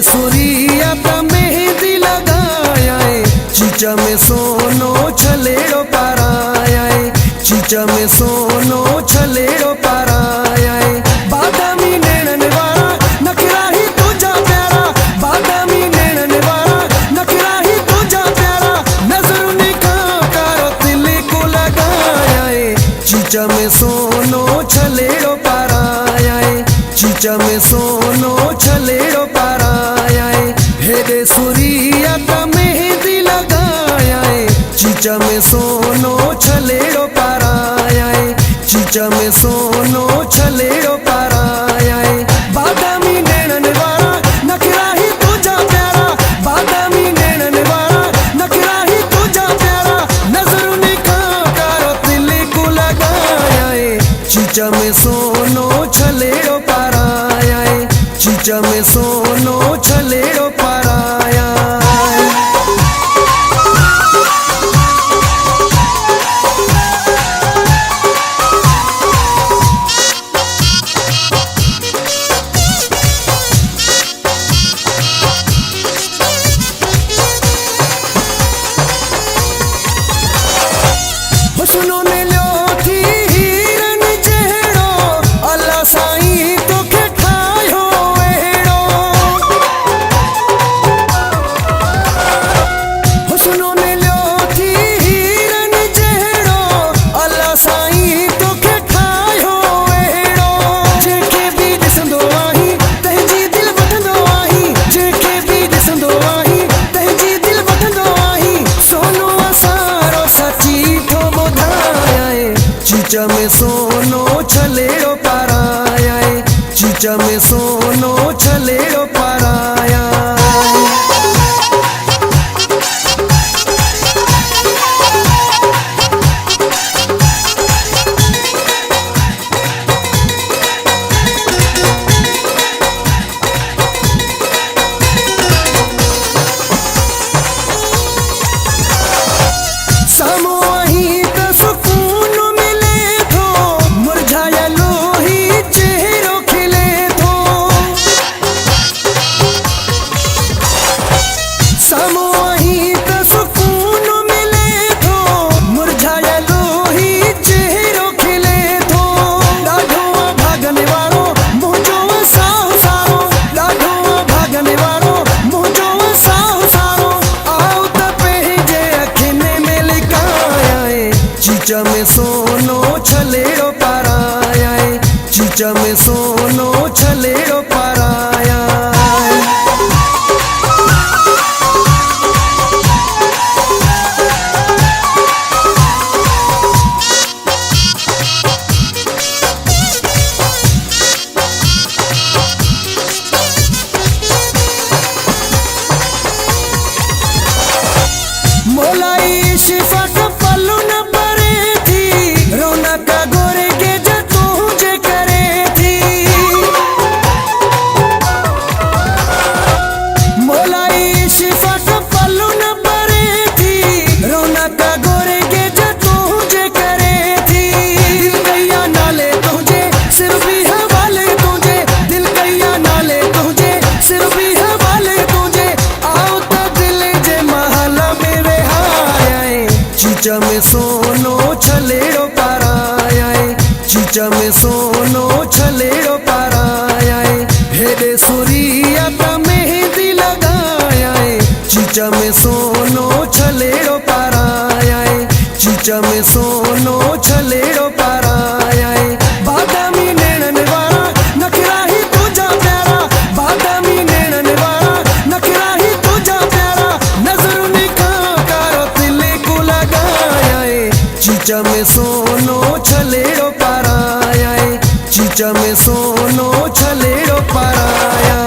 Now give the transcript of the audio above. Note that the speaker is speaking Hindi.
सुरिया त मेहंदी लगाया चीचा में सोनो छलेड़ो पाराया चीचा में सोनो छलेड़ो पाराया बादामी नैनन वाला नखरा ही तुझा प्यारा बादामी नैनन वाला नखरा ही तुझा प्यारा नजर निकाह करो दिल को लगाया चीचा में सोनो छलेड़ो पाराया चीचा में सोनो छलेड़ो पाराया हेरे सुरिया त मेहंदी लगाया चीचा में सोनो छलेड़ो पाराया चीचा में सोनो छलेड़ो पाराया बादामी नैनन वाला नखरा ही तुझा प्यारा बादामी नैनन वाला नखरा ही तुझा प्यारा नजर निकाह करो दिल को लगाया चीचा में सोनो छलेड़ो पाराया चीचा में सोनो छलेड़ो पाराया हुस्नो ने लो थी हीरन जहड़ो अल्लाह साईं तोखे ठाहियो अहिड़ो हुस्नो ने लो थी हीरन जहड़ो अल्लाह साईं तोखे ठाहियो अहिड़ो जेके बि ॾिसंदो आहीं तंहिंजी दिलि वठंदो आहीं जेके बि ॾिसंदो आहीं तंहिंजी दिलि वठंदो आहीं सोनो असारो सची थो ॿुधाया चीचा में सोनो छलेड़ो पाराया चीचा में सोनो छलेड़ो पाराया सामो आहीं त सुकून मिले थो मुरझायलो ही चेहरो खिले थो सामो आहीं त सुकून मिले थो मुरझायलो ही चेहरो खिले थो ॾाढो भागने वारो मुंहिंजो साहु सारो ॾाढो भागने वारो मुंहिंजो साहु सारो आओ त पंहिंजे अखियुनि में लिकाया चीचा में सोनो छलेड़ो पाराया चीचा में सोनो छलेड़ो पाराया मोलाई शिफा का पल्लू न परे थी रौनक गोरे के जतू जे करे थी मोलाई शिफा का पल्लू न परे थी रौनक गोरे के जतू जे करे थी दिल गया नाले तुझे सिर्फ ही हवाले तुझे दिल गया नाले तुझे सिर्फ ही हवाले तुझे आओ त दिल जे महल में चीचा में सोनो छलेड़ो पाराया चीचा में सोनो छलेड़ो पाराया हेरे सुरिया त मेहंदी लगाया चीचा में सोनो छलेड़ो पाराया चीचा में सोनो छलेड़ो पाराया बादामी नैनन वाला नखरा ही तुझा प्यारा बादामी नैनन वाला नखरा ही तुझा प्यारा नजर निकाह करो दिल को लगाया चीचा में सोनो छलेड़ो पाराया चीचा में सोनो छलेड़ो पाराया।